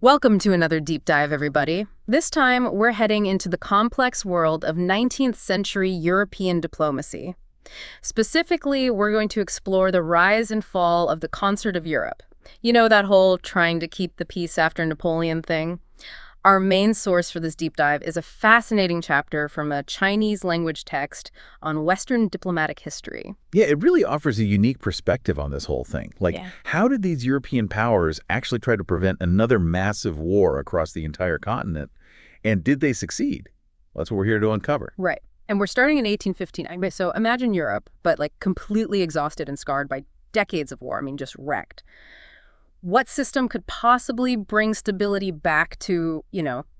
Welcome to another deep dive, everybody. This time, we're heading into the complex world of 19th century European diplomacy. Specifically, we're going to explore the rise and fall of the Concert of Europe. You know, that whole trying to keep the peace after Napoleon thing? Our main source for this deep dive is a fascinating chapter from a Chinese language text on Western diplomatic history. Yeah, it really offers a unique perspective on this whole thing. Yeah. How did these European powers actually try to prevent another massive war across the entire continent? And did they succeed? Well, that's what we're here to uncover. Right. And we're starting in 1859. So imagine Europe, but like completely exhausted and scarred by decades of war. I mean, just wrecked. What system could possibly bring stability back to,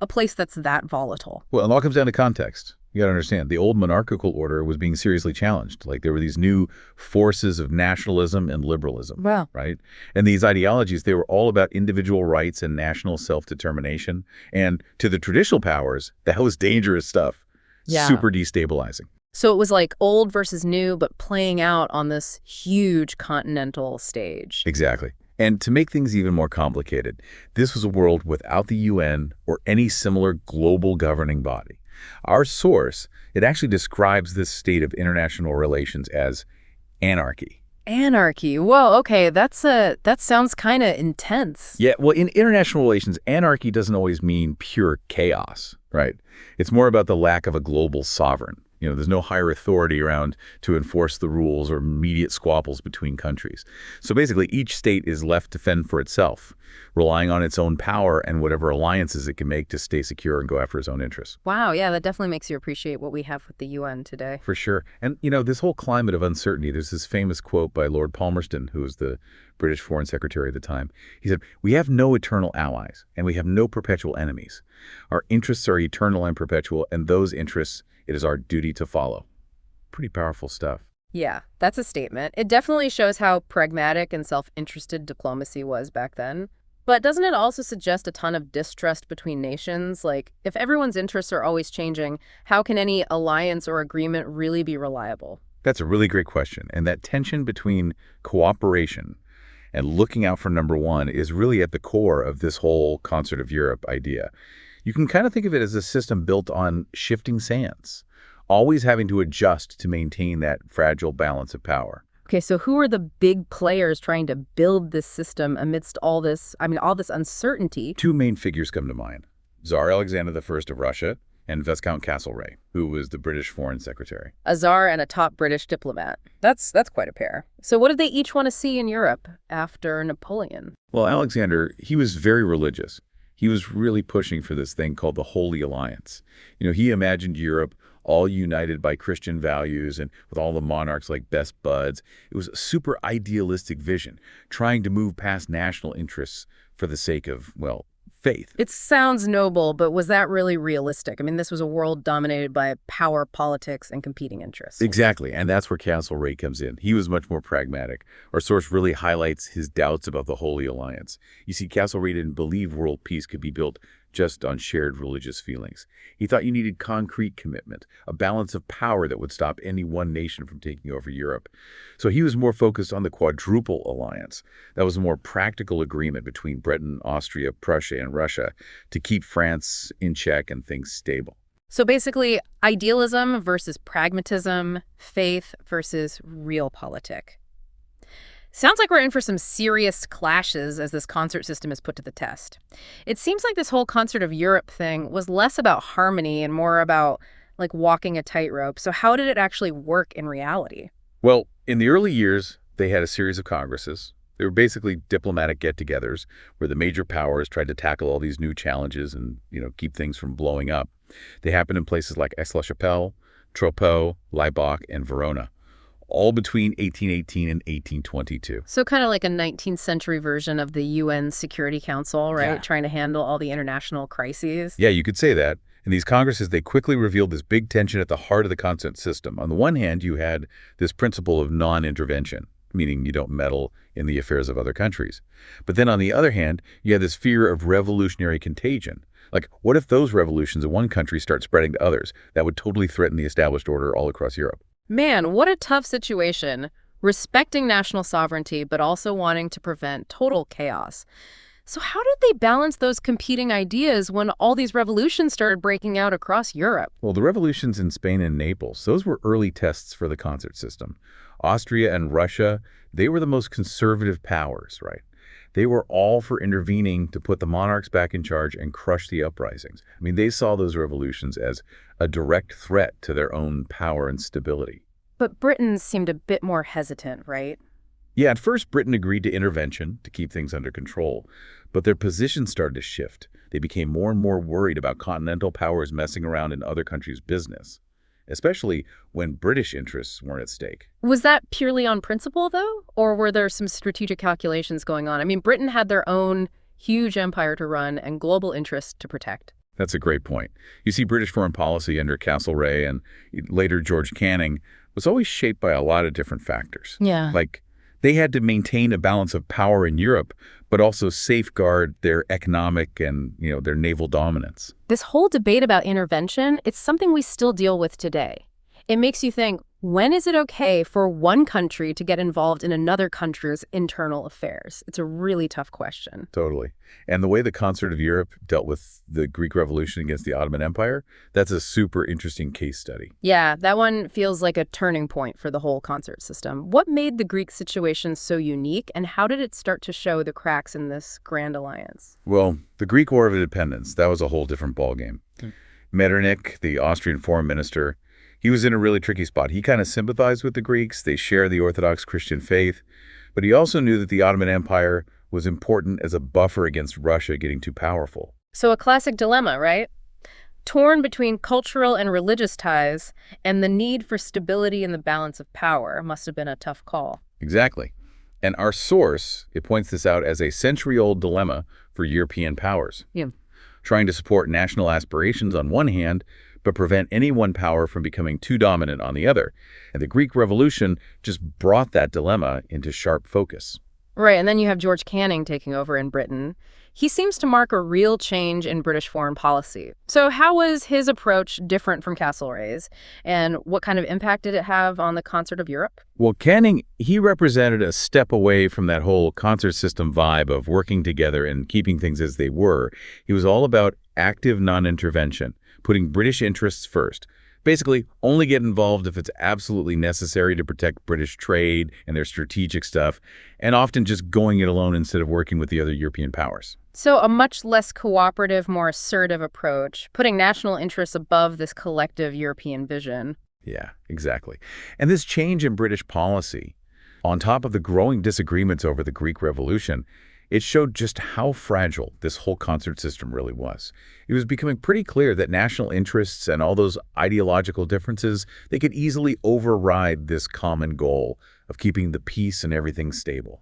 a place that's that volatile? Well, it all comes down to context. You got to understand, the old monarchical order was being seriously challenged. There were these new forces of nationalism and liberalism, Wow. right? And these ideologies, they were all about individual rights and national self-determination. And to the traditional powers, that was dangerous stuff. Yeah. Super destabilizing. So it was like old versus new, but playing out on this huge continental stage. Exactly. And to make things even more complicated, this was a world without the UN or any similar global governing body. Our source, it actually describes this state of international relations as anarchy. Anarchy. Whoa, okay, that sounds kind of intense. Yeah, well, in international relations, anarchy doesn't always mean pure chaos, right? It's more about the lack of a global sovereign. There's no higher authority around to enforce the rules or immediate squabbles between countries. So basically, each state is left to fend for itself, relying on its own power and whatever alliances it can make to stay secure and go after its own interests. Wow, yeah, that definitely makes you appreciate what we have with the UN today. For sure. And, this whole climate of uncertainty, there's this famous quote by Lord Palmerston, who was the British Foreign Secretary at the time. He said, "We have no eternal allies, and we have no perpetual enemies. Our interests are eternal and perpetual, and those interests it is our duty to follow." Pretty powerful stuff. Yeah, that's a statement. It definitely shows how pragmatic and self-interested diplomacy was back then. But doesn't it also suggest a ton of distrust between nations? Like, if everyone's interests are always changing, how can any alliance or agreement really be reliable? That's a really great question. And that tension between cooperation and looking out for number one is really at the core of this whole Concert of Europe idea. You can kind of think of it as a system built on shifting sands, always having to adjust to maintain that fragile balance of power. Okay, so who are the big players trying to build this system amidst all this uncertainty? Two main figures come to mind: Tsar Alexander I of Russia and Viscount Castlereagh, who was the British Foreign Secretary. A czar and a top British diplomat. That's quite a pair. So what did they each want to see in Europe after Napoleon? Well, Alexander, he was very religious. He was really pushing for this thing called the Holy Alliance. He imagined Europe all united by Christian values and with all the monarchs like best buds. It was a super idealistic vision, trying to move past national interests for the sake of, well, faith. It sounds noble, but was that really realistic? I mean, this was a world dominated by power, politics, and competing interests. Exactly, and that's where Castlereagh comes in. He was much more pragmatic. Our source really highlights his doubts about the Holy Alliance. You see, Castlereagh didn't believe world peace could be built just on shared religious feelings. He thought you needed concrete commitment, a balance of power that would stop any one nation from taking over Europe. So he was more focused on the Quadruple Alliance. That was a more practical agreement between Britain, Austria, Prussia, and Russia to keep France in check and things stable. So basically, idealism versus pragmatism, faith versus realpolitik. Sounds like we're in for some serious clashes as this concert system is put to the test. It seems like this whole Concert of Europe thing was less about harmony and more about, like, walking a tightrope. So how did it actually work in reality? Well, in the early years, they had a series of congresses. They were basically diplomatic get-togethers where the major powers tried to tackle all these new challenges and, keep things from blowing up. They happened in places like Aix-la-Chapelle, Troppau, Laibach, and Verona, all between 1818 and 1822. So kind of like a 19th century version of the UN Security Council, right? Yeah. Trying to handle all the international crises. Yeah, you could say that. In these congresses, they quickly revealed this big tension at the heart of the concert system. On the one hand, you had this principle of non-intervention, meaning you don't meddle in the affairs of other countries. But then on the other hand, you had this fear of revolutionary contagion. Like, what if those revolutions in one country start spreading to others? That would totally threaten the established order all across Europe. Man, what a tough situation. Respecting national sovereignty, but also wanting to prevent total chaos. So how did they balance those competing ideas when all these revolutions started breaking out across Europe? Well, the revolutions in Spain and Naples, those were early tests for the concert system. Austria and Russia, they were the most conservative powers, right? They were all for intervening to put the monarchs back in charge and crush the uprisings. I mean, they saw those revolutions as a direct threat to their own power and stability. But Britain seemed a bit more hesitant, right? Yeah, at first Britain agreed to intervention to keep things under control, but their position started to shift. They became more and more worried about continental powers messing around in other countries' business, especially when British interests weren't at stake. Was that purely on principle, though? Or were there some strategic calculations going on? I mean, Britain had their own huge empire to run and global interests to protect. That's a great point. You see, British foreign policy under Castlereagh and later George Canning was always shaped by a lot of different factors. Yeah. Like, they had to maintain a balance of power in Europe, but also safeguard their economic and, their naval dominance. This whole debate about intervention, it's something we still deal with today. It makes you think, when is it okay for one country to get involved in another country's internal affairs? It's a really tough question. Totally. And the way the Concert of Europe dealt with the Greek Revolution against the Ottoman Empire, that's a super interesting case study. Yeah, that one feels like a turning point for the whole concert system. What made the Greek situation so unique, and how did it start to show the cracks in this grand alliance? Well, the Greek War of Independence, that was a whole different ballgame. Metternich, the Austrian foreign minister, he was in a really tricky spot. He kind of sympathized with the Greeks. They share the Orthodox Christian faith. But he also knew that the Ottoman Empire was important as a buffer against Russia getting too powerful. So a classic dilemma, right? Torn between cultural and religious ties and the need for stability and the balance of power must have been a tough call. Exactly. And our source, it points this out as a century-old dilemma for European powers. Yeah. Trying to support national aspirations on one hand, but prevent any one power from becoming too dominant on the other. And the Greek Revolution just brought that dilemma into sharp focus. Right, and then you have George Canning taking over in Britain. He seems to mark a real change in British foreign policy. So how was his approach different from Castlereagh's, and what kind of impact did it have on the Concert of Europe? Well, Canning, he represented a step away from that whole concert system vibe of working together and keeping things as they were. He was all about active non-intervention, putting British interests first. Basically, only get involved if it's absolutely necessary to protect British trade and their strategic stuff, and often just going it alone instead of working with the other European powers. So a much less cooperative, more assertive approach, putting national interests above this collective European vision. Yeah, exactly. And this change in British policy, on top of the growing disagreements over the Greek Revolution, it showed just how fragile this whole concert system really was. It was becoming pretty clear that national interests and all those ideological differences, they could easily override this common goal of keeping the peace and everything stable.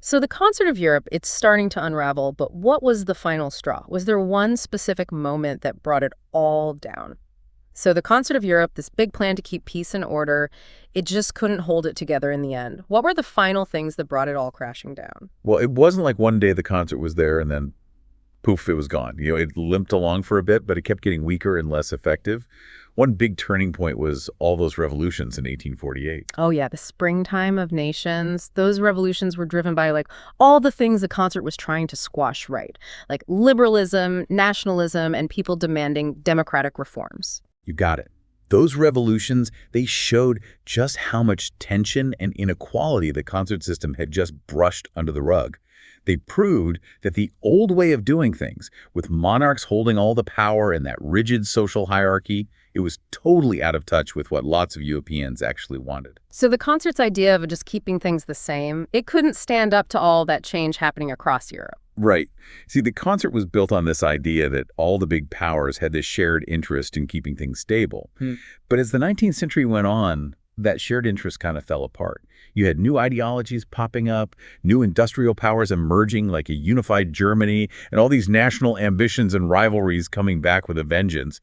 So the Concert of Europe, it's starting to unravel, but what was the final straw? Was there one specific moment that brought it all down? So the Concert of Europe, this big plan to keep peace and order, it just couldn't hold it together in the end. What were the final things that brought it all crashing down? Well, it wasn't like one day the concert was there and then poof, it was gone. It limped along for a bit, but it kept getting weaker and less effective. One big turning point was all those revolutions in 1848. Oh yeah, the springtime of nations. Those revolutions were driven by all the things the concert was trying to squash, right? Like liberalism, nationalism, and people demanding democratic reforms. You got it. Those revolutions, they showed just how much tension and inequality the concert system had just brushed under the rug. They proved that the old way of doing things, with monarchs holding all the power and that rigid social hierarchy, it was totally out of touch with what lots of Europeans actually wanted. So the concert's idea of just keeping things the same, it couldn't stand up to all that change happening across Europe. Right. See, the concert was built on this idea that all the big powers had this shared interest in keeping things stable. But as the 19th century went on, that shared interest kind of fell apart. You had new ideologies popping up, new industrial powers emerging like a unified Germany, and all these national ambitions and rivalries coming back with a vengeance.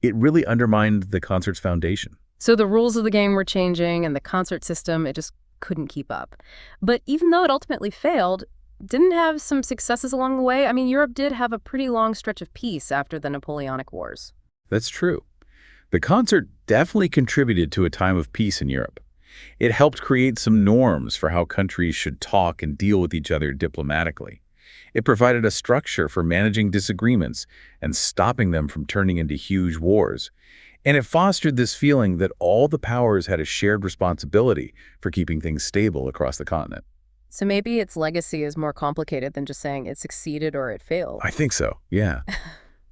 It really undermined the concert's foundation. So the rules of the game were changing, and the concert system, it just couldn't keep up. But even though it ultimately failed, didn't have some successes along the way. I mean, Europe did have a pretty long stretch of peace after the Napoleonic Wars. That's true. The concert definitely contributed to a time of peace in Europe. It helped create some norms for how countries should talk and deal with each other diplomatically. It provided a structure for managing disagreements and stopping them from turning into huge wars. And it fostered this feeling that all the powers had a shared responsibility for keeping things stable across the continent. So maybe its legacy is more complicated than just saying it succeeded or it failed. I think so, yeah.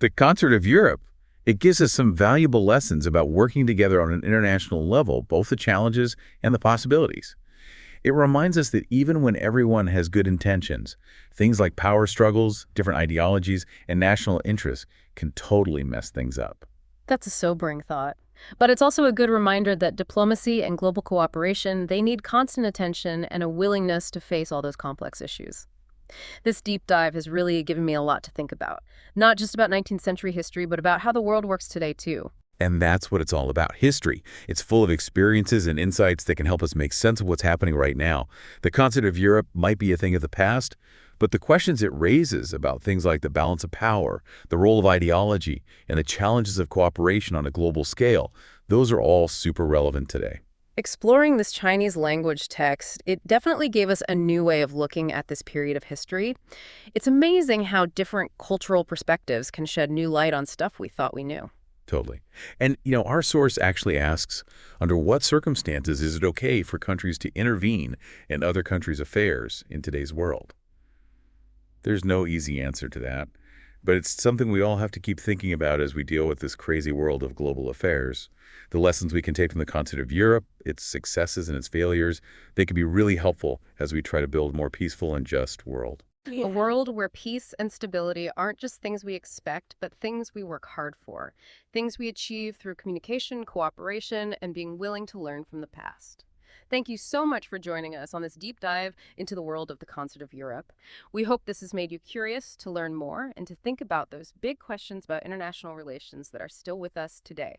The Concert of Europe, it gives us some valuable lessons about working together on an international level, both the challenges and the possibilities. It reminds us that even when everyone has good intentions, things like power struggles, different ideologies, and national interests can totally mess things up. That's a sobering thought. But it's also a good reminder that diplomacy and global cooperation, they need constant attention and a willingness to face all those complex issues. This deep dive has really given me a lot to think about, not just about 19th century history, but about how the world works today, too. And that's what it's all about, history. It's full of experiences and insights that can help us make sense of what's happening right now. The Concert of Europe might be a thing of the past, but the questions it raises about things like the balance of power, the role of ideology, and the challenges of cooperation on a global scale, those are all super relevant today. Exploring this Chinese language text, it definitely gave us a new way of looking at this period of history. It's amazing how different cultural perspectives can shed new light on stuff we thought we knew. Totally. And, our source actually asks, under what circumstances is it okay for countries to intervene in other countries' affairs in today's world? There's no easy answer to that, but it's something we all have to keep thinking about as we deal with this crazy world of global affairs. The lessons we can take from the Concert of Europe, its successes and its failures, they can be really helpful as we try to build a more peaceful and just world. A world where peace and stability aren't just things we expect, but things we work hard for. Things we achieve through communication, cooperation, and being willing to learn from the past. Thank you so much for joining us on this deep dive into the world of the Concert of Europe. We hope this has made you curious to learn more and to think about those big questions about international relations that are still with us today.